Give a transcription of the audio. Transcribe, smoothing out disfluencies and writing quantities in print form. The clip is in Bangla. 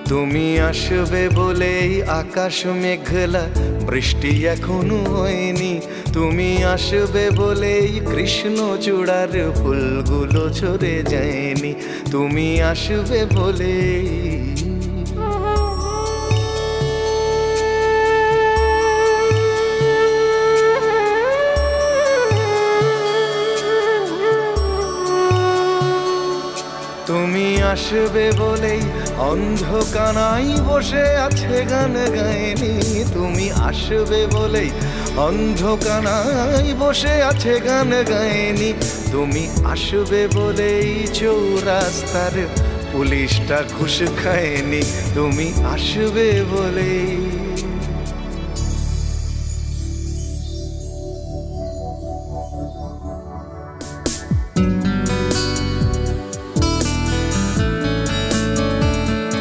তুমি আসবে বলেই আকাশ মেঘলা, বৃষ্টি এখনো হয়নি। তুমি আসবে বলেই কৃষ্ণচূড়ার ফুলগুলো ঝরে যায়নি। তুমি আসবে বলেই তুমি আসবে বলেই অন্ধকানাই বসে আছে গান গায়নি। তুমি আসবে বলেই অন্ধকানাই বসে আছে গান গায়নি। তুমি আসবে বলেই চৌরাস্তার পুলিশটা ঘুষ খায়নি। তুমি আসবে বলেই